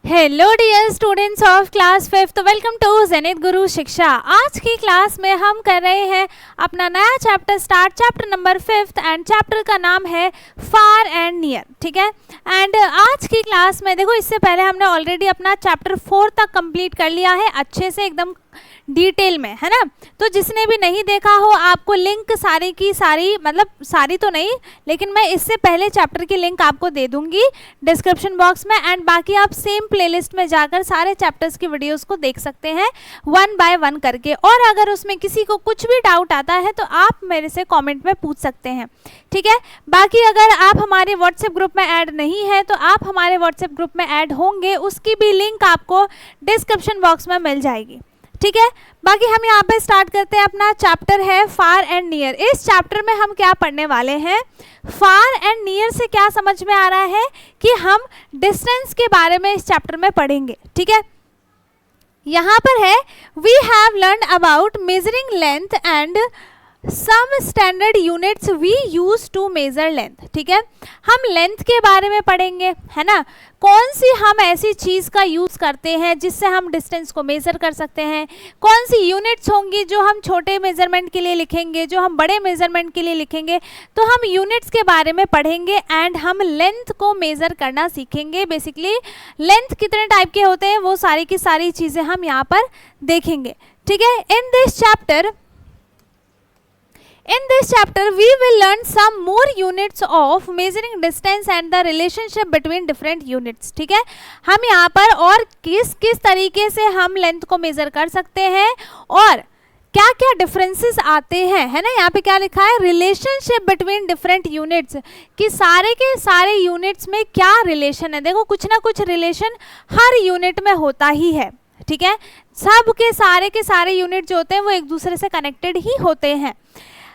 Hello dear students of class 5th, welcome to Zenith Guru Shiksha. आज की class में हम कर रहे हैं अपना नया chapter start, chapter number 5th and chapter का नाम है फार एंड नियर। ठीक है, एंड आज की क्लास में देखो, इससे पहले हमने ऑलरेडी अपना चैप्टर 4 तक कंप्लीट कर लिया है अच्छे से, एकदम डिटेल में, है ना। तो जिसने भी नहीं देखा हो, आपको लिंक सारी की सारी, मतलब सारी तो नहीं, लेकिन मैं इससे पहले चैप्टर की लिंक आपको दे दूंगी डिस्क्रिप्शन बॉक्स में, एंड बाकी आप सेम प्लेलिस्ट में जाकर सारे चैप्टर्स की वीडियोस को देख सकते हैं 1 बाय 1 करके। और अगर उसमें किसी को कुछ भी डाउट आता है तो आप मेरे से कॉमेंट में पूछ सकते हैं। ठीक है, बाकी अगर आप हमारे व्हाट्सएप ग्रुप में ऐड नहीं है तो आप हमारे व्हाट्सएप ग्रुप में ऐड होंगे, उसकी भी लिंक आपको डिस्क्रिप्शन बॉक्स में मिल जाएगी। ठीक है, बाकी हम यहाँ पे स्टार्ट करते हैं। अपना चैप्टर है फार एंड नियर। इस चैप्टर में हम क्या पढ़ने वाले हैं, फार एंड नियर से क्या समझ में आ रहा है कि हम डिस्टेंस के बारे में इस चैप्टर में पढ़ेंगे। ठीक है, यहाँ पर है we have learn about measuring length and some standard units we use to measure length. ठीक है, हम लेंथ के बारे में पढ़ेंगे, है ना। कौन सी हम ऐसी चीज़ का यूज़ करते हैं जिससे हम डिस्टेंस को मेज़र कर सकते हैं, कौन सी यूनिट्स होंगी जो हम छोटे मेज़रमेंट के लिए लिखेंगे, जो हम बड़े मेज़रमेंट के लिए लिखेंगे। तो हम यूनिट्स के बारे में पढ़ेंगे एंड हम लेंथ को मेज़र करना सीखेंगे। बेसिकली लेंथ कितने टाइप के होते हैं वो सारी की सारी चीज़ें हम यहाँ पर देखेंगे। ठीक है, In this chapter, we will learn some more units of measuring distance and the relationship between different units. ठीक है, हम यहाँ पर और किस किस तरीके से हम लेंथ को मेजर कर सकते हैं और क्या क्या डिफरेंसेस आते हैं, है ना। यहाँ पे क्या लिखा है, रिलेशनशिप बिटवीन डिफरेंट यूनिट्स, कि सारे के सारे यूनिट्स में क्या रिलेशन है। देखो, कुछ ना कुछ रिलेशन हर यूनिट में होता ही है। ठीक है, सब के सारे यूनिट जो होते हैं वो एक दूसरे से कनेक्टेड ही होते हैं।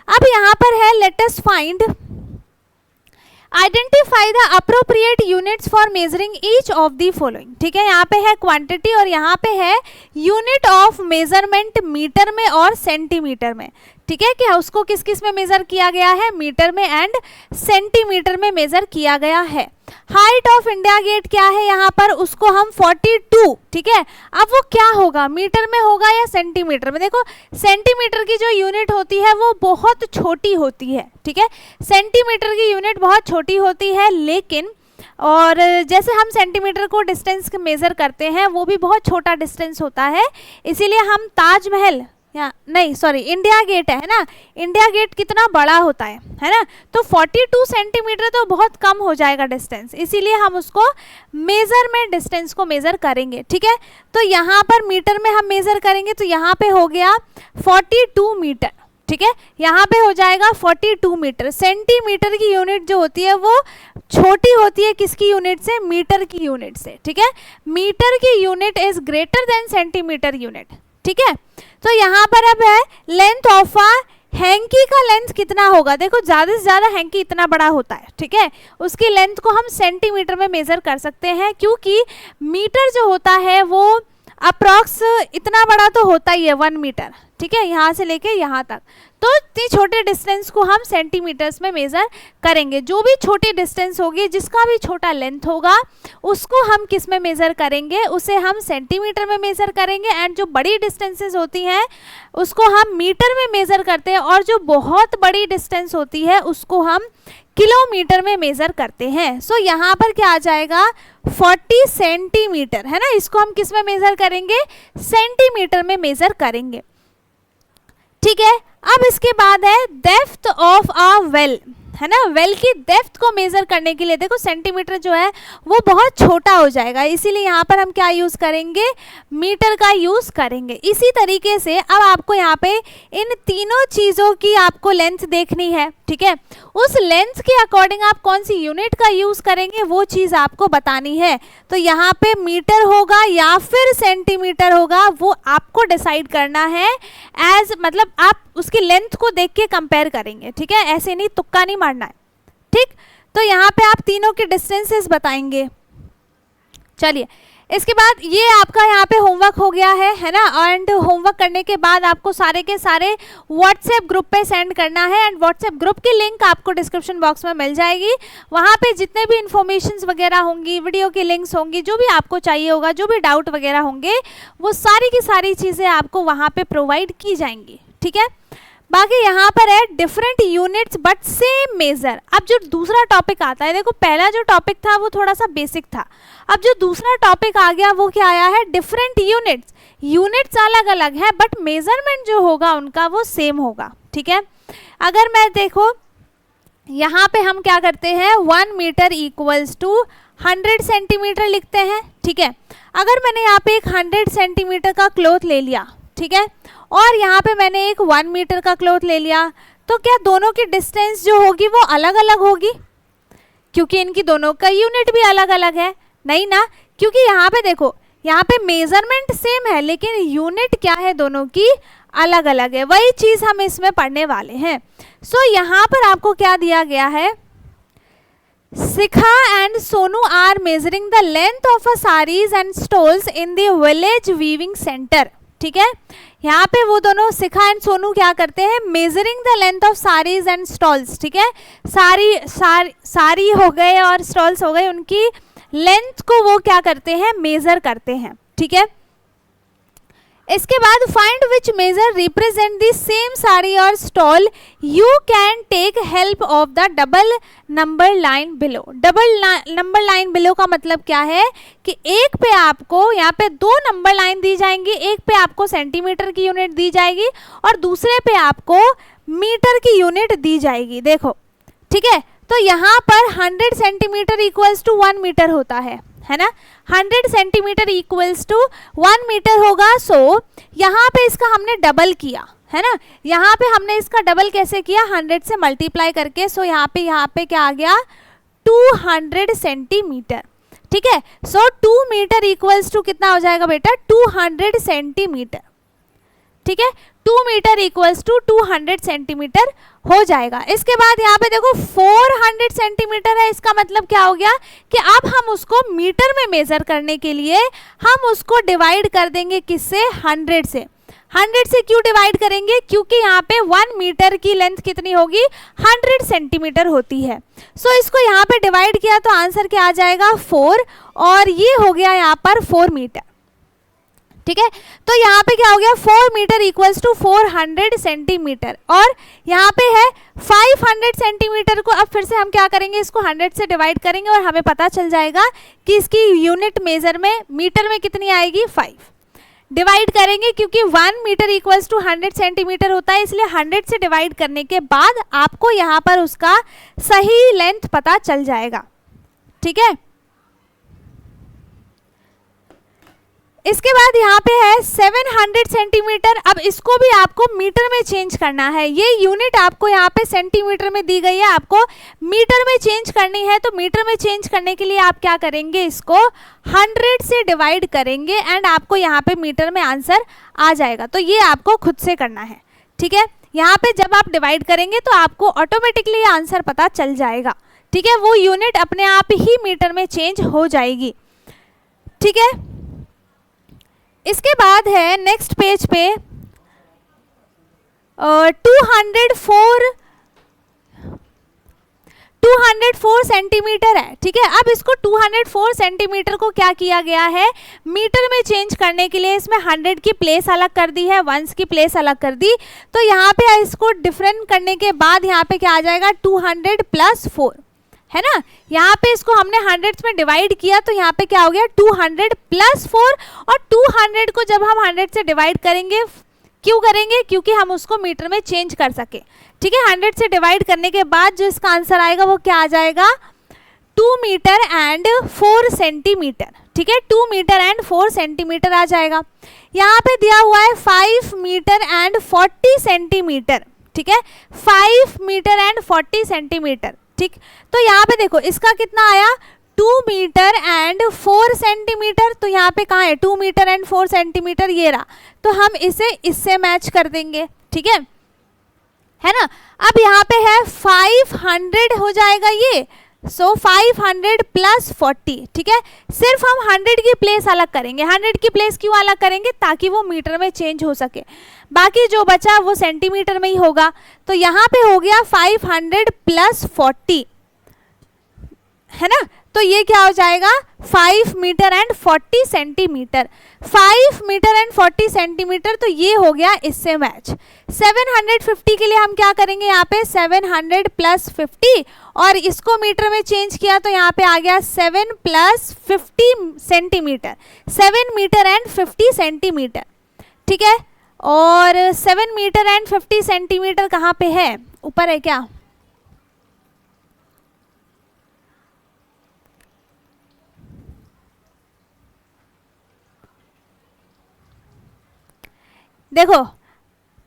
अब यहाँ पर है let us find identify the appropriate units for measuring each of the following. ठीक है, यहाँ पे है क्वांटिटी और यहाँ पे है यूनिट ऑफ मेजरमेंट मीटर में और सेंटीमीटर में। ठीक है, कि उसको किस किस में मेजर किया गया है, मीटर में एंड सेंटीमीटर में मेजर किया गया है। हाइट ऑफ इंडिया गेट क्या है यहाँ पर, उसको हम 42। ठीक है, अब वो क्या होगा, मीटर में होगा या सेंटीमीटर में। देखो, सेंटीमीटर की जो यूनिट होती है वो बहुत छोटी होती है। ठीक है, सेंटीमीटर की यूनिट बहुत छोटी होती है, लेकिन और जैसे हम सेंटीमीटर को डिस्टेंस मेजर करते हैं वो भी बहुत छोटा डिस्टेंस होता है। इसीलिए हम ताजमहल या नहीं, सॉरी, इंडिया गेट है ना, इंडिया गेट कितना बड़ा होता है ना। तो 42 सेंटीमीटर तो बहुत कम हो जाएगा डिस्टेंस, इसीलिए हम उसको मेजर में डिस्टेंस को मेजर करेंगे। ठीक है, तो यहाँ पर मीटर में हम मेजर करेंगे तो यहाँ पे हो गया 42 मीटर। ठीक है, यहाँ पे हो जाएगा 42 मीटर। सेंटीमीटर की यूनिट जो होती है वो छोटी होती है किसकी यूनिट से, मीटर की यूनिट से। ठीक है, मीटर की unit is greater than centimetre unit. ठीक है, तो यहाँ पर अब है लेंथ ऑफ अ हैंकी का लेंथ कितना होगा। देखो, ज़्यादा से ज़्यादा हैंकी इतना बड़ा होता है। ठीक है, उसकी लेंथ को हम सेंटीमीटर में मेजर कर सकते हैं, क्योंकि मीटर जो होता है वो अप्रॉक्स इतना बड़ा तो होता ही है 1 मीटर। ठीक है, यहाँ से लेके यहाँ तक, तो इतनी छोटे डिस्टेंस को हम सेंटीमीटर्स में मेज़र करेंगे। जो भी छोटी डिस्टेंस होगी, जिसका भी छोटा लेंथ होगा, उसको हम किस में मेज़र करेंगे, उसे हम सेंटीमीटर में मेज़र करेंगे। एंड जो बड़ी डिस्टेंसेस होती हैं उसको हम मीटर में मेज़र करते हैं, और जो बहुत बड़ी डिस्टेंस होती है उसको हम किलोमीटर में मेज़र करते हैं। सो यहाँ पर क्या आ जाएगा, 40 सेंटीमीटर, है ना। इसको हम किस में मेज़र करेंगे, सेंटीमीटर में मेज़र करेंगे। ठीक है, अब इसके बाद है डेप्थ ऑफ अ वेल, है ना। वेल की डेप्थ को मेजर करने के लिए देखो, सेंटीमीटर जो है वो बहुत छोटा हो जाएगा, इसीलिए यहाँ पर हम क्या यूज़ करेंगे, मीटर का यूज़ करेंगे। इसी तरीके से अब आपको यहाँ पे इन तीनों चीज़ों की आपको लेंथ देखनी है। ठीक है, उस लेंथ के अकॉर्डिंग आप कौन सी यूनिट का यूज़ करेंगे वो चीज़ आपको बतानी है। तो यहाँ पे मीटर होगा या फिर सेंटीमीटर होगा, वो आपको डिसाइड करना है। एज मतलब आप उसकी लेंथ को देख के कंपेयर करेंगे। ठीक है, ऐसे नहीं, तुक्का नहीं मारना है। ठीक, तो यहाँ पे आप तीनों के डिस्टेंसेस बताएंगे। चलिए, इसके बाद ये आपका यहाँ पे होमवर्क हो गया है ना। एंड होमवर्क करने के बाद आपको सारे के सारे व्हाट्सएप ग्रुप पे सेंड करना है। एंड व्हाट्सएप ग्रुप की लिंक आपको डिस्क्रिप्शन बॉक्स में मिल जाएगी। वहाँ पे जितने भी इन्फॉर्मेशंस वगैरह होंगी, वीडियो की लिंक्स होंगी, जो भी आपको चाहिए होगा, जो भी डाउट वगैरह होंगे, वो सारी की सारी चीज़ें आपको वहाँ पे प्रोवाइड की जाएंगी। ठीक है, बाकी यहाँ पर है different units but same measure. अब जो दूसरा टॉपिक आता है, देखो पहला जो टॉपिक था वो थोड़ा सा बेसिक था, अब जो दूसरा टॉपिक आ गया वो क्या आया है, डिफरेंट यूनिट्स। यूनिट्स अलग अलग है बट मेजरमेंट जो होगा उनका वो सेम होगा। ठीक है, अगर मैं देखो यहाँ पे हम क्या करते हैं, 1 मीटर इक्वल्स टू 100 सेंटीमीटर लिखते हैं। ठीक है, अगर मैंने यहाँ पे एक 100 सेंटीमीटर का क्लॉथ ले लिया, ठीक है, और यहाँ पे मैंने एक 1 मीटर का क्लॉथ ले लिया, तो क्या दोनों की डिस्टेंस जो होगी वो अलग अलग होगी, क्योंकि इनकी दोनों का यूनिट भी अलग अलग है? नहीं ना, क्योंकि यहाँ पे देखो, यहाँ पे मेजरमेंट सेम है लेकिन यूनिट क्या है, दोनों की अलग अलग है। वही चीज़ हम इसमें पढ़ने वाले हैं। सो यहाँ पर आपको क्या दिया गया है, Shikha and Sonu are measuring the length of a saris and stoles in the village weaving centre. ठीक है, यहाँ पे वो दोनों शिखा एंड सोनू क्या करते हैं, measuring the length of saris and stalls. ठीक है, साड़ी हो गए और स्टॉल्स हो गए, उनकी लेंथ को वो क्या करते हैं, मेजर करते हैं। ठीक है, इसके बाद find which measure represent the same sari और stole, you can take help of the double number line below. Double number line below का मतलब क्या है कि एक पे आपको यहाँ पे 2 नंबर लाइन दी जाएंगी, एक पे आपको सेंटीमीटर की यूनिट दी जाएगी और दूसरे पे आपको मीटर की यूनिट दी जाएगी। देखो, ठीक है, तो यहाँ पर 100 सेंटीमीटर इक्वल्स टू 1 मीटर होता है ना, 100 सेंटीमीटर इक्वल्स टू 1 मीटर होगा। सो यहाँ पे इसका हमने डबल किया है ना, यहाँ पे हमने इसका डबल कैसे किया, 100 से मल्टीप्लाई करके। सो यहाँ पे क्या आ गया, 200 सेंटीमीटर। ठीक है, सो 2 मीटर इक्वल्स टू कितना हो जाएगा बेटा, 200 सेंटीमीटर। ठीक है, 2 मीटर इक्वल्स टू 200 सेंटीमीटर हो जाएगा। इसके बाद यहाँ पे देखो 400 सेंटीमीटर है, इसका मतलब क्या हो गया कि अब हम उसको मीटर में मेजर करने के लिए हम उसको डिवाइड कर देंगे किससे, 100 से। 100 से क्यों डिवाइड करेंगे, क्योंकि यहाँ पे 1 मीटर की लेंथ कितनी होगी, 100 सेंटीमीटर होती है। सो इसको यहाँ पे डिवाइड किया तो आंसर क्या आ जाएगा, 4, और ये हो गया यहाँ पर 4 मीटर। ठीक है, तो यहाँ पे क्या हो गया, 4 मीटर इक्वल्स टू 400 सेंटीमीटर, और यहाँ पे है 500 सेंटीमीटर को। अब फिर से हम क्या करेंगे, इसको 100 से डिवाइड करेंगे और हमें पता चल जाएगा कि इसकी यूनिट मेजर में मीटर में कितनी आएगी, 5। डिवाइड करेंगे क्योंकि 1 मीटर इक्वल्स टू 100 सेंटीमीटर होता है, इसलिए 100 से डिवाइड करने के बाद आपको यहाँ पर उसका सही लेंथ पता चल जाएगा। ठीक है, इसके बाद यहाँ पे है 700 सेंटीमीटर। अब इसको भी आपको मीटर में चेंज करना है। ये यूनिट आपको यहाँ पे सेंटीमीटर में दी गई है, आपको मीटर में चेंज करनी है। तो मीटर में चेंज करने के लिए आप क्या करेंगे, इसको 100 से डिवाइड करेंगे एंड आपको यहाँ पे मीटर में आंसर आ जाएगा। तो ये आपको खुद से करना है। ठीक है, यहाँ पे जब आप डिवाइड करेंगे तो आपको ऑटोमेटिकली आंसर पता चल जाएगा। ठीक है, वो यूनिट अपने आप ही मीटर में चेंज हो जाएगी। ठीक है, इसके बाद है नेक्स्ट पेज पे 204 सेंटीमीटर है। ठीक है, अब इसको 204 सेंटीमीटर को क्या किया गया है, मीटर में चेंज करने के लिए इसमें 100 की प्लेस अलग कर दी है, 1s की प्लेस अलग कर दी। तो यहाँ पे इसको डिफरेंट करने के बाद यहाँ पे क्या आ जाएगा, 200 + 4 है ना। यहाँ पे इसको हमने 100 में डिवाइड किया तो यहाँ पे क्या हो गया, 200 + 4, और 200 को जब हम 100 से डिवाइड करेंगे, क्यों करेंगे, क्योंकि हम उसको मीटर में चेंज कर सके। ठीक है, 100 से डिवाइड करने के बाद जो इसका आंसर आएगा वो क्या आ जाएगा, 2 मीटर एंड 4 सेंटीमीटर। ठीक है, 2 मीटर एंड 4 सेंटीमीटर आ जाएगा। यहाँ पे दिया हुआ है 5 मीटर एंड 40 सेंटीमीटर। ठीक है, 5 मीटर एंड 40 सेंटीमीटर। ठीक, तो यहाँ पे देखो इसका कितना आया, 2 मीटर एंड 4 सेंटीमीटर। तो यहाँ पे कहाँ है, 2 मीटर एंड 4 सेंटीमीटर, ये रहा। तो हम इसे इससे मैच कर देंगे। ठीक है ना। अब यहाँ पे है 500 हो जाएगा ये, सो 500 प्लस 40, ठीक है। सिर्फ हम 100 की प्लेस अलग करेंगे। 100 की प्लेस क्यों अलग करेंगे? ताकि वो मीटर में चेंज हो सके। बाकी जो बचा वो सेंटीमीटर में ही होगा। तो यहाँ पे हो गया 500 प्लस 40, है ना। तो ये क्या हो जाएगा? 5 metre and 40 centimetre. 5 metre and 40 centimetre, तो ये हो गया इससे मैच। 750 के लिए हम क्या करेंगे? यहाँ पे 700 प्लस 50 और इसको मीटर में चेंज किया तो यहाँ पे आ गया 7 plus 50 centimetre. 7 metre and 50 centimetre, ठीक है। और 7 मीटर एंड 50 सेंटीमीटर कहाँ पे है? ऊपर है क्या? देखो,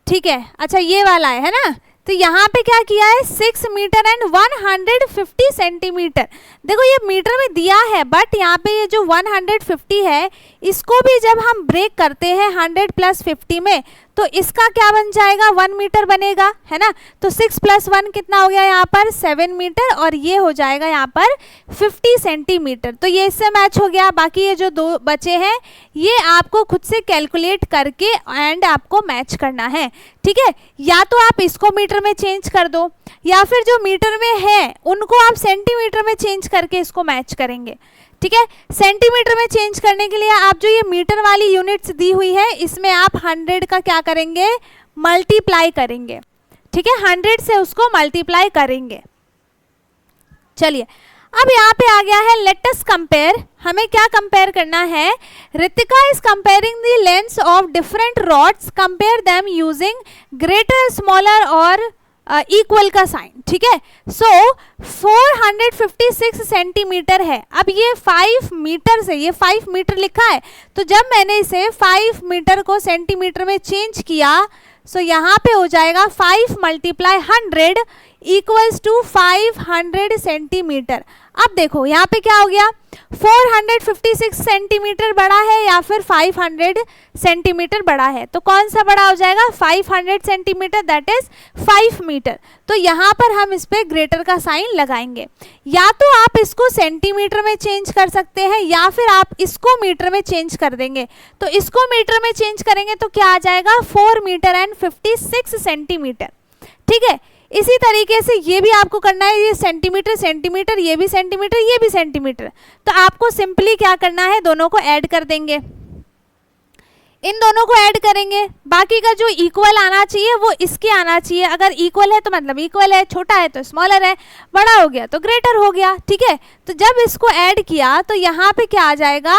ठीक है, अच्छा ये वाला है ना। तो यहाँ पे क्या किया है? 6 मीटर एंड 150 सेंटीमीटर। देखो ये मीटर में दिया है, बट यहाँ पे ये जो 150 है इसको भी जब हम ब्रेक करते हैं 100 प्लस 50 में, तो इसका क्या बन जाएगा? 1 मीटर बनेगा, है ना। तो 6 प्लस 1 कितना हो गया यहाँ पर? 7 मीटर, और ये हो जाएगा यहाँ पर 50 सेंटीमीटर। तो ये इससे मैच हो गया। बाकी ये जो दो बचे हैं ये आपको खुद से कैलकुलेट करके एंड आपको मैच करना है, ठीक है। या तो आप इसको मीटर में चेंज कर दो, या फिर जो मीटर में है उनको आप सेंटीमीटर में चेंज करके इसको मैच करेंगे, ठीक है। सेंटीमीटर में चेंज करने के लिए आप जो ये मीटर वाली यूनिट्स दी हुई है इसमें आप 100 का क्या करेंगे? मल्टीप्लाई करेंगे, ठीक है। 100 से उसको मल्टीप्लाई करेंगे। चलिए अब यहाँ पे आ गया है लेट अस कंपेयर। हमें क्या कंपेयर करना है? Ritika is comparing the lengths of different rods, compare them using greater, smaller और इक्वल का साइन, ठीक है। सो 456 सेंटीमीटर है। अब ये 5 मीटर से, ये 5 मीटर लिखा है, तो जब मैंने इसे 5 मीटर को सेंटीमीटर में चेंज किया, सो यहाँ पे हो जाएगा 5 मल्टीप्लाई 100 इक्वल्स टू 500 सेंटीमीटर। अब देखो यहाँ पे क्या हो गया? 456 सेंटीमीटर बड़ा है या फिर 500 सेंटीमीटर बड़ा है? तो कौन सा बड़ा हो जाएगा? 500 सेंटीमीटर, दैट इज 5 मीटर। तो यहाँ पर हम इस पे ग्रेटर का साइन लगाएंगे। या तो आप इसको सेंटीमीटर में चेंज कर सकते हैं या फिर आप इसको मीटर में चेंज कर देंगे। तो इसको मीटर में चेंज करेंगे तो क्या आ जाएगा? 4 मीटर एंड 56 सेंटीमीटर, ठीक है। इसी तरीके से ये भी आपको करना है, ये सेंटीमीटर सेंटीमीटर, ये भी सेंटीमीटर, ये भी सेंटीमीटर। तो आपको सिंपली क्या करना है? दोनों को ऐड कर देंगे, इन दोनों को ऐड करेंगे। बाकी का जो इक्वल आना चाहिए वो इसके आना चाहिए। अगर इक्वल है तो मतलब इक्वल है, छोटा है तो स्मॉलर है, बड़ा हो गया तो ग्रेटर हो गया, ठीक है। तो जब इसको ऐड किया तो यहाँ पे क्या आ जाएगा?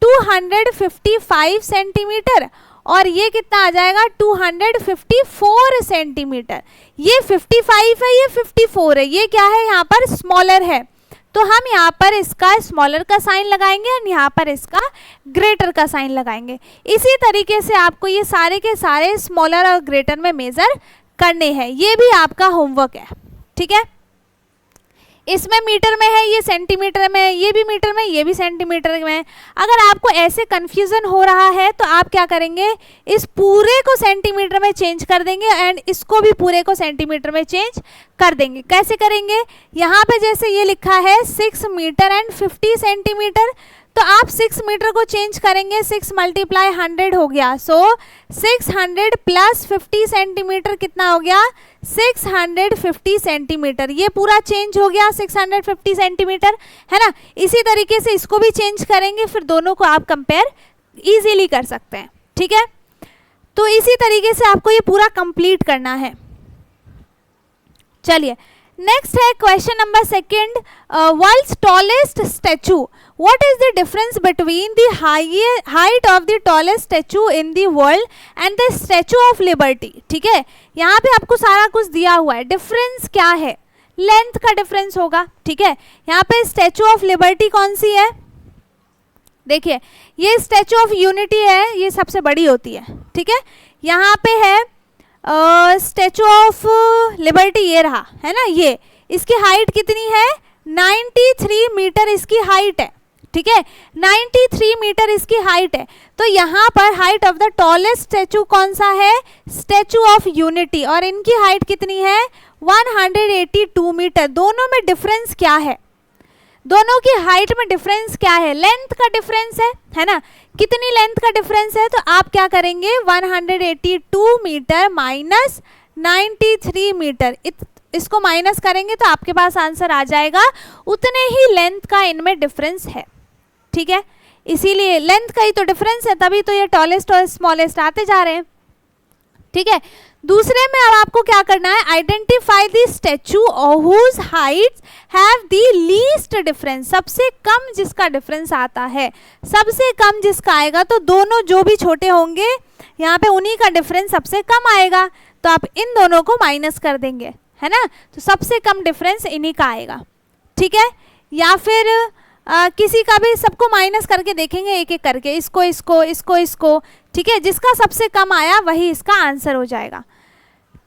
255 सेंटीमीटर, और ये कितना आ जाएगा? 254 सेंटीमीटर। ये 55 है, ये 54 है, ये क्या है? यहाँ पर स्मॉलर है, तो हम यहाँ पर इसका स्मॉलर का साइन लगाएंगे और यहाँ पर इसका ग्रेटर का साइन लगाएंगे। इसी तरीके से आपको ये सारे के सारे स्मॉलर और ग्रेटर में मेजर करने हैं। ये भी आपका होमवर्क है, ठीक है। इसमें मीटर में है, ये सेंटीमीटर में है, ये भी मीटर में, ये भी सेंटीमीटर में है। अगर आपको ऐसे कंफ्यूजन हो रहा है तो आप क्या करेंगे? इस पूरे को सेंटीमीटर में चेंज कर देंगे एंड इसको भी पूरे को सेंटीमीटर में चेंज कर देंगे। कैसे करेंगे? यहाँ पे जैसे ये लिखा है 6 मीटर एंड 50 सेंटीमीटर, तो आप 6 मीटर को चेंज करेंगे, 6 मल्टीप्लाई 100 हो गया। सो 600 प्लस 50 सेंटीमीटर कितना हो गया? 650 सेंटीमीटर। ये पूरा चेंज हो गया 650 सेंटीमीटर, है ना। इसी तरीके से इसको भी चेंज करेंगे, फिर दोनों को आप कंपेयर इजीली कर सकते हैं, ठीक है। तो इसी तरीके से आपको ये पूरा कंप्लीट करना है। चलिए नेक्स्ट है question number 2, world's tallest statue, what is the difference between the height of the tallest statue in the world and the Statue of Liberty, ठीक है। यहाँ पे आपको सारा कुछ दिया हुआ है। डिफरेंस क्या है? लेंथ का डिफरेंस होगा, ठीक है। यहाँ पे स्टैचू ऑफ लिबर्टी कौन सी है? देखिए ये स्टैचू ऑफ यूनिटी है, ये सबसे बड़ी होती है, ठीक है। यहाँ पे है स्टैचू ऑफ लिबर्टी, ये रहा, है ना। ये इसकी हाइट कितनी है? 93 मीटर इसकी हाइट है, ठीक है। 93 मीटर इसकी हाइट है। तो यहाँ पर height of the tallest statue कौन सा है? स्टैचू ऑफ यूनिटी, और इनकी हाइट कितनी है? 182 मीटर। दोनों में डिफरेंस क्या है? दोनों की हाइट में डिफरेंस क्या है, लेंथ का डिफरेंस है ना, कितनी लेंथ का डिफरेंस है, तो आप क्या करेंगे 182 मीटर माइनस 93 मीटर, इसको माइनस करेंगे तो आपके पास आंसर आ जाएगा, उतने ही लेंथ का इनमें डिफरेंस है, ठीक है। इसीलिए लेंथ का ही तो डिफरेंस है, तभी तो ये टॉलेस्ट और स्मॉलेस्ट आते जा रहे हैं, ठीक है। दूसरे में अब आपको क्या करना है, identify the statue whose heights have the least difference, सबसे कम जिसका डिफरेंस आता है, सबसे कम जिसका आएगा, तो दोनों जो भी छोटे होंगे यहाँ पे उन्हीं का डिफरेंस सबसे कम आएगा, तो आप इन दोनों को माइनस कर देंगे, है ना, तो सबसे कम डिफरेंस इन्हीं का आएगा, ठीक है। या फिर किसी का भी सबको माइनस करके देखेंगे एक एक करके, इसको इसको इसको इसको, ठीक है, जिसका सबसे कम आया वही इसका आंसर हो जाएगा।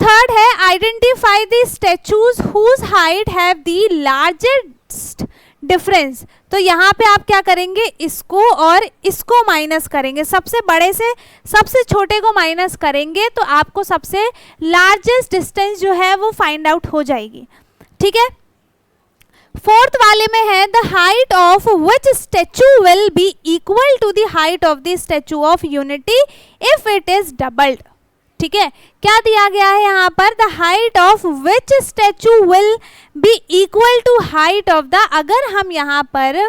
थर्ड है identify the statues whose height have the largest difference, तो यहाँ पे आप क्या करेंगे, इसको और इसको माइनस करेंगे, सबसे बड़े से सबसे छोटे को माइनस करेंगे तो आपको सबसे लार्जेस्ट डिस्टेंस जो है वो फाइंड आउट हो जाएगी, ठीक है। फोर्थ वाले में है the height of which statue will be equal to the height of the Statue of Unity if it is doubled, ठीक है। क्या दिया गया है यहाँ पर, the height of which statue will be equal to height of the, अगर हम यहाँ पर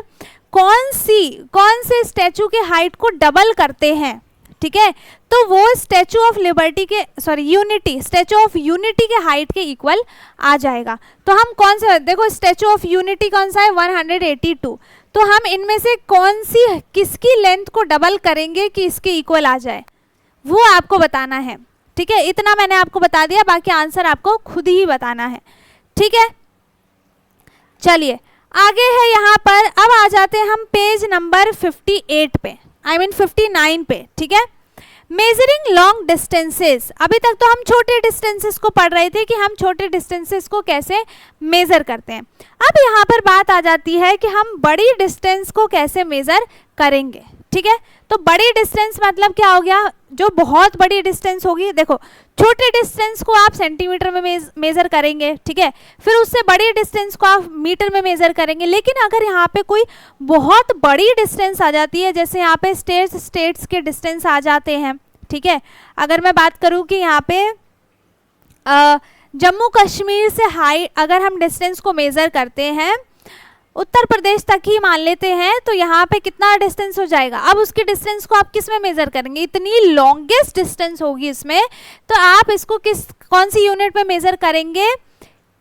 कौन से स्टैचू के हाइट को डबल करते हैं, ठीक है, तो वो स्टैचू ऑफ लिबर्टी के यूनिटी, स्टैचू ऑफ यूनिटी के हाइट के इक्वल आ जाएगा। तो हम कौन से, देखो स्टैचू ऑफ यूनिटी कौन सा है 182, तो हम इनमें से कौन सी किसकी लेंथ को डबल करेंगे कि इसके इक्वल आ जाए, वो आपको बताना है, ठीक है। इतना मैंने आपको बता दिया, बाकी आंसर आपको खुद ही बताना है, ठीक है। चलिए आगे है यहाँ पर, अब आ जाते हैं हम पेज नंबर 58 पे, I mean 59 पे, ठीक है। मेजरिंग लॉन्ग डिस्टेंसेस, अभी तक तो हम छोटे डिस्टेंसेस को पढ़ रहे थे कि हम छोटे डिस्टेंसेस को कैसे मेजर करते हैं। अब यहाँ पर बात आ जाती है कि हम बड़ी डिस्टेंस को कैसे मेजर करेंगे, ठीक है। तो बड़ी डिस्टेंस मतलब क्या हो गया, जो बहुत बड़ी डिस्टेंस होगी, देखो छोटे डिस्टेंस को आप सेंटीमीटर में मेजर करेंगे, ठीक है, फिर उससे बड़ी डिस्टेंस को आप मीटर में मेजर करेंगे, लेकिन अगर यहाँ पे कोई बहुत बड़ी डिस्टेंस आ जाती है, जैसे यहाँ पे स्टेट्स के डिस्टेंस आ जाते हैं, ठीक है। अगर मैं बात करूँ कि यहाँ पे जम्मू कश्मीर से अगर हम डिस्टेंस को मेजर करते हैं, उत्तर प्रदेश तक ही मान लेते हैं, तो यहाँ पे कितना डिस्टेंस हो जाएगा, अब उसकी डिस्टेंस को आप किस में मेजर करेंगे, इतनी लॉन्गेस्ट डिस्टेंस होगी इसमें, तो आप इसको कौन सी यूनिट में मेजर करेंगे,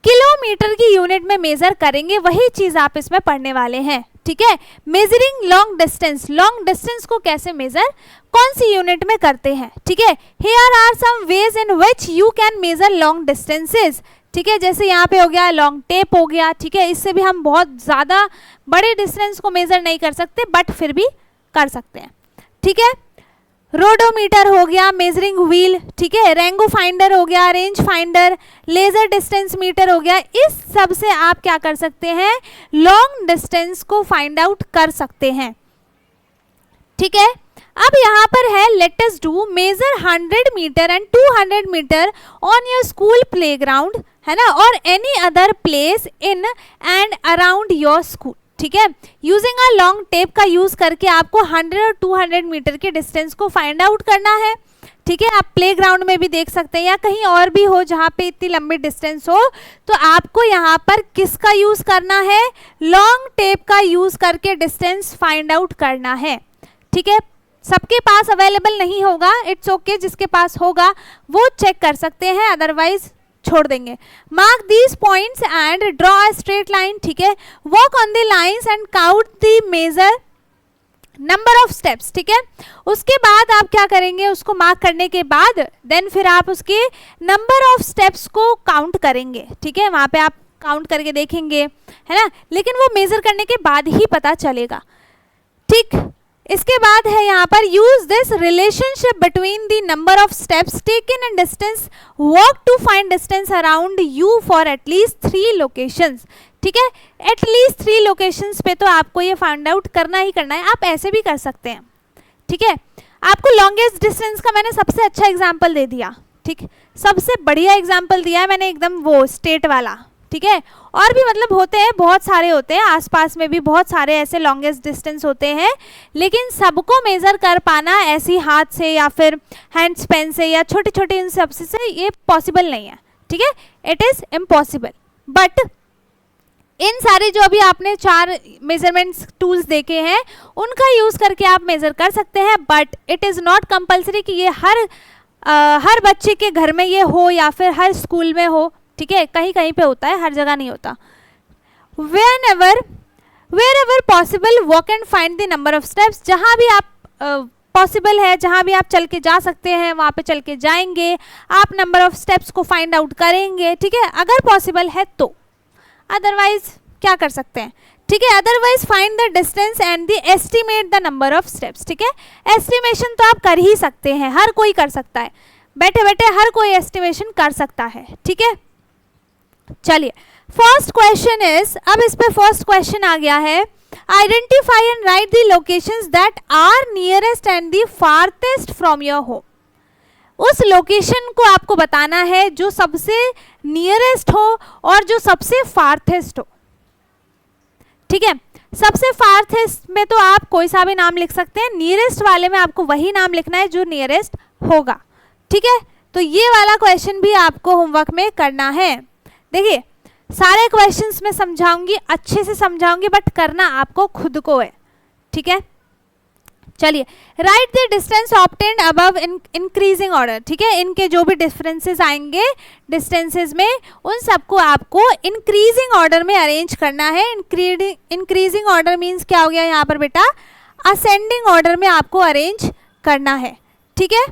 किलोमीटर की यूनिट में मेजर करेंगे, वही चीज आप इसमें पढ़ने वाले हैं, ठीक है। मेजरिंग लॉन्ग डिस्टेंस को कैसे मेजर कौन सी यूनिट में करते हैं, ठीक है। Here are some ways in which you can measure long distances, ठीक है, जैसे यहाँ पे हो गया लॉन्ग टेप हो गया, ठीक है, इससे भी हम बहुत ज़्यादा बड़े डिस्टेंस को मेजर नहीं कर सकते, बट फिर भी कर सकते हैं, ठीक है। रोडोमीटर हो गया, मेजरिंग व्हील, ठीक है, रेंगो फाइंडर हो गया, range finder, laser distance meter हो गया, इस सब से आप क्या कर सकते हैं, लॉन्ग डिस्टेंस को फाइंड आउट कर सकते हैं, ठीक है। अब यहाँ पर है let us do measure 100 metre and 200 metre on your school playground, है ना, और any other place in and around your school, ठीक है। यूजिंग अ लॉन्ग टेप का यूज करके आपको 100 और 200 मीटर के डिस्टेंस को फाइंड आउट करना है, ठीक है। आप प्लेग्राउंड में भी देख सकते हैं या कहीं और भी हो जहाँ पे इतनी लंबी डिस्टेंस हो, तो आपको यहाँ पर किसका यूज करना है, लॉन्ग टेप का यूज करके डिस्टेंस फाइंड आउट करना है, ठीक है। सबके पास अवेलेबल नहीं होगा, इट्स ओके, जिसके पास होगा वो चेक कर सकते हैं, अदरवाइज छोड़ देंगे। Mark these points and draw a straight line, ठीक है। Walk on the lines and count the measure number of steps, ठीक है। उसके बाद आप क्या करेंगे, उसको मार्क करने के बाद देन फिर आप उसके नंबर ऑफ स्टेप्स को काउंट करेंगे, ठीक है। वहाँ पे आप काउंट करके देखेंगे, है ना, लेकिन वो मेजर करने के बाद ही पता चलेगा, ठीक। इसके बाद है यहाँ पर use this relationship between the number of steps taken and distance walk to find distance around you for at least 3 locations, ठीक है। एटलीस्ट 3 लोकेशंस पे तो आपको ये फाइंड आउट करना ही करना है, आप ऐसे भी कर सकते हैं, ठीक है। आपको लॉन्गेस्ट डिस्टेंस का मैंने सबसे अच्छा एग्जाम्पल दे दिया, ठीक, सबसे बढ़िया एग्जाम्पल दिया है मैंने, एकदम वो स्टेट वाला, ठीक है। और भी मतलब होते हैं, बहुत सारे होते हैं, आसपास में भी बहुत सारे ऐसे लॉन्गेस्ट डिस्टेंस होते हैं, लेकिन सबको मेज़र कर पाना ऐसी हाथ से या फिर हैंड स्पेन से या छोटे छोटे इन सब से ये पॉसिबल नहीं है, ठीक है, it is impossible. But in सारे जो अभी आपने 4 मेजरमेंट्स टूल्स देखे हैं उनका यूज़ करके आप मेज़र कर सकते हैं, but it is not compulsory कि ये हर बच्चे के घर में ये हो या फिर हर स्कूल में हो, ठीक है, कहीं कहीं पे होता है, हर जगह नहीं होता। wherever possible walk and find the number of steps, जहाँ भी आप पॉसिबल है, जहाँ भी आप चल के जा सकते हैं वहाँ पे चल के जाएंगे, आप नंबर ऑफ स्टेप्स को फाइंड आउट करेंगे, ठीक है, अगर पॉसिबल है तो, अदरवाइज क्या कर सकते हैं, ठीक है, otherwise find the distance and the estimate the number of steps, ठीक है, एस्टिमेशन तो आप कर ही सकते हैं, हर कोई कर सकता है, बैठे बैठे हर कोई एस्टिमेशन कर सकता है, ठीक है। चलिए फर्स्ट क्वेश्चन इज, अब इस पे फर्स्ट क्वेश्चन आ गया है, identify and write the locations that are nearest and the farthest from your home. उस लोकेशन को आपको बताना है जो सबसे नियरेस्ट हो और जो सबसे फारथेस्ट हो, ठीक है। सबसे फारथेस्ट में तो आप कोई सा भी नाम लिख सकते हैं, नियरेस्ट वाले में आपको वही नाम लिखना है जो नियरेस्ट होगा, ठीक है। तो ये वाला क्वेश्चन भी आपको होमवर्क में करना है। देखिए सारे क्वेश्चंस में समझाऊंगी, अच्छे से समझाऊंगी, बट करना आपको खुद को है, ठीक है। चलिए right the distance obtained above in increasing order, ठीक है, इनके जो भी डिफरेंसेस आएंगे डिस्टेंसेस में उन सबको आपको इंक्रीजिंग ऑर्डर में अरेंज करना है। इंक्रीजिंग ऑर्डर मीन्स क्या हो गया यहाँ पर बेटा, असेंडिंग ऑर्डर में आपको अरेंज करना है, ठीक है।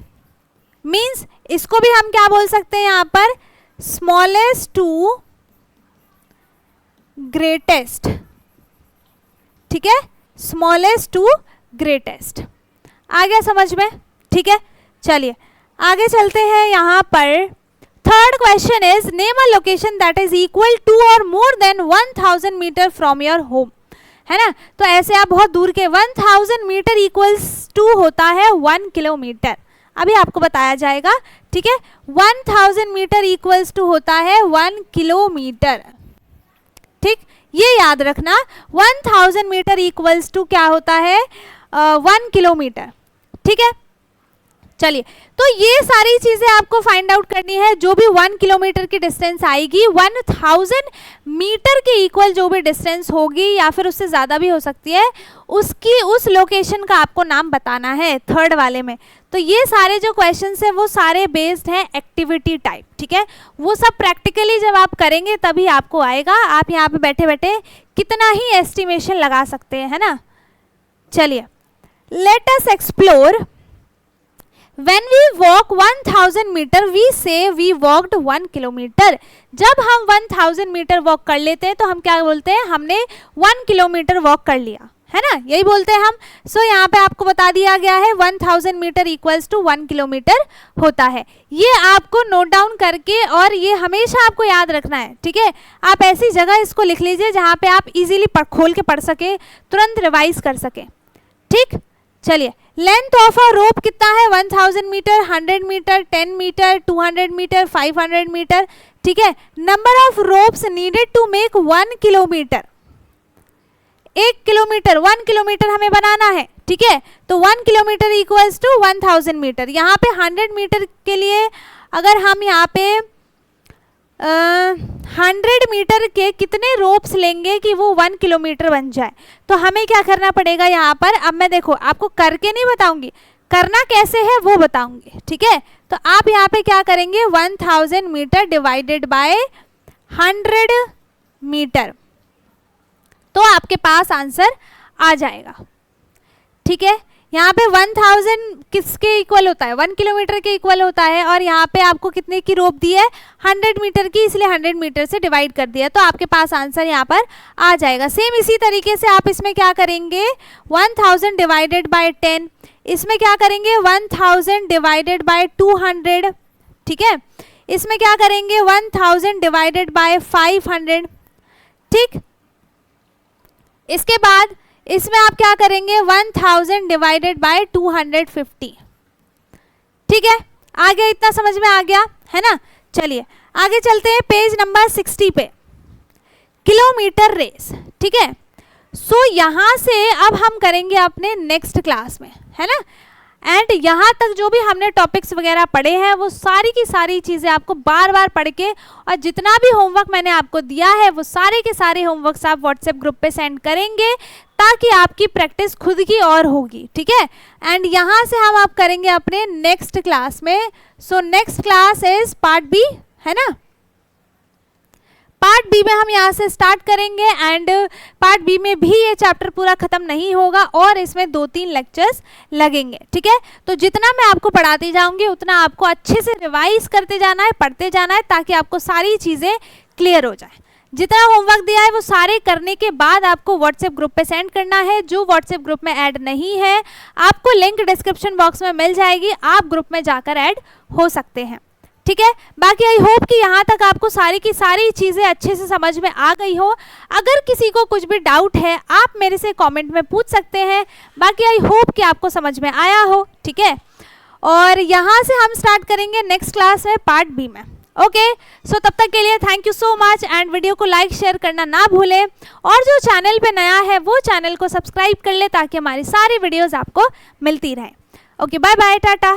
मीन्स इसको भी हम क्या बोल सकते हैं यहाँ पर, स्मॉलेस्ट टू ग्रेटेस्ट, ठीक है, स्मॉलेस्ट टू ग्रेटेस्ट, आ गया समझ में, ठीक है। चलिए आगे चलते हैं, यहाँ पर third question is name a location that is equal to और more than 1000 metre from your home, है ना। तो ऐसे आप बहुत दूर के 1000 मीटर इक्वल्स टू होता है 1 किलोमीटर, अभी आपको बताया जाएगा, ठीक है। 1000 मीटर इक्वल्स टू होता है 1 किलोमीटर, ठीक, ये याद रखना, 1000 मीटर इक्वल्स टू क्या होता है, 1 किलोमीटर, ठीक है। चलिए तो ये सारी चीज़ें आपको फाइंड आउट करनी है, जो भी 1 किलोमीटर की डिस्टेंस आएगी 1000 मीटर के इक्वल जो भी डिस्टेंस होगी या फिर उससे ज़्यादा भी हो सकती है, उसकी उस लोकेशन का आपको नाम बताना है थर्ड वाले में। तो ये सारे जो क्वेश्चंस हैं वो सारे बेस्ड हैं एक्टिविटी टाइप, ठीक है, वो सब प्रैक्टिकली जब आप करेंगे तभी आपको आएगा, आप यहाँ पे बैठे बैठे कितना ही एस्टिमेशन लगा सकते हैं, है ना। चलिए let us explore, When we walk 1000 metre we say we walked 1 kilometre. जब हम 1000 मीटर वॉक कर लेते हैं तो हम क्या बोलते हैं, हमने 1 किलोमीटर वॉक कर लिया, है ना, यही बोलते हैं हम। सो यहाँ पे आपको बता दिया गया है 1000 मीटर इक्वल्स टू 1 किलोमीटर होता है। ये आपको नोट डाउन करके और ये हमेशा आपको याद रखना है, ठीक है। आप ऐसी जगह इसको लिख लीजिए जहाँ पे आप इजीली खोल के पढ़ सके, तुरंत रिवाइज कर सके, ठीक। चलिए लेंथ ऑफ अ रोप कितना है, 1000 metre, 100 metre, 10 metre, 200 metre, 500 metre, ठीक है। Number of ropes needed to make 1 kilometre, 1 kilometre, 1 kilometre हमें बनाना है, ठीक है। तो 1 किलोमीटर इक्वल्स टू 1000 मीटर। यहाँ पे 100 मीटर के लिए अगर हम यहाँ पे 100 मीटर के कितने रोप्स लेंगे कि वो 1 किलोमीटर बन जाए, तो हमें क्या करना पड़ेगा यहाँ पर, अब मैं देखो आपको करके नहीं बताऊंगी, करना कैसे है वो बताऊंगी, ठीक है। तो आप यहाँ पे क्या करेंगे, 1000 मीटर डिवाइडेड बाय 100 मीटर, तो आपके पास आंसर आ जाएगा, ठीक है। यहाँ पे 1000 किसके इक्वल होता है, 1 किलोमीटर के इक्वल होता है, और यहाँ पे आपको कितने की रोप दी है, 100 मीटर की, इसलिए 100 मीटर से डिवाइड कर दिया, तो आपके पास आंसर यहाँ पर आ जाएगा। सेम इसी तरीके से आप इसमें क्या करेंगे, 1000 डिवाइडेड बाय 10, इसमें क्या करेंगे 1000 डिवाइडेड बाय 200, ठीक है। इसमें क्या करेंगे 1000 डिवाइडेड बाय 500, ठीक। इसके बाद इसमें आप क्या करेंगे 1000 डिवाइडेड बाय 250, ठीक है। आगे इतना समझ में आ गया है ना। चलिए आगे चलते हैं पेज नंबर 60 पे, किलोमीटर रेस, ठीक है। सो यहाँ से अब हम करेंगे अपने नेक्स्ट क्लास में, है ना। एंड यहाँ तक जो भी हमने टॉपिक्स वगैरह पढ़े हैं वो सारी की सारी चीज़ें आपको बार बार पढ़ के, और जितना भी होमवर्क मैंने आपको दिया है वो सारे के सारे होमवर्क्स आप व्हाट्सएप ग्रुप पे सेंड करेंगे ताकि आपकी प्रैक्टिस खुद की और होगी, ठीक है। एंड यहाँ से हम आप करेंगे अपने नेक्स्ट क्लास में। So next class is part B, है ना। पार्ट बी में हम यहाँ से स्टार्ट करेंगे एंड पार्ट बी में भी ये चैप्टर पूरा खत्म नहीं होगा और इसमें 2-3 लेक्चर्स लगेंगे, ठीक है। तो जितना मैं आपको पढ़ाती जाऊंगी उतना आपको अच्छे से रिवाइज करते जाना है, पढ़ते जाना है, ताकि आपको सारी चीज़ें क्लियर हो जाए। जितना होमवर्क दिया है वो सारे करने के बाद आपको व्हाट्सएप ग्रुप पे सेंड करना है। जो व्हाट्सएप ग्रुप में ऐड नहीं है आपको लिंक डिस्क्रिप्शन बॉक्स में मिल जाएगी, आप ग्रुप में जाकर ऐड हो सकते हैं, ठीक है। बाकी आई होप कि यहाँ तक आपको सारी की सारी चीज़ें अच्छे से समझ में आ गई हो। अगर किसी को कुछ भी डाउट है आप मेरे से कमेंट में पूछ सकते हैं। बाकी आई होप कि आपको समझ में आया हो, ठीक है। और यहाँ से हम स्टार्ट करेंगे नेक्स्ट क्लास में पार्ट बी में। ओके, सो तब तक के लिए thank you so much and video को लाइक शेयर करना ना भूलें, और जो चैनल पे नया है वो चैनल को सब्सक्राइब कर ले ताकि हमारी सारी वीडियोज़ आपको मिलती रहें। Okay, bye bye, Tata.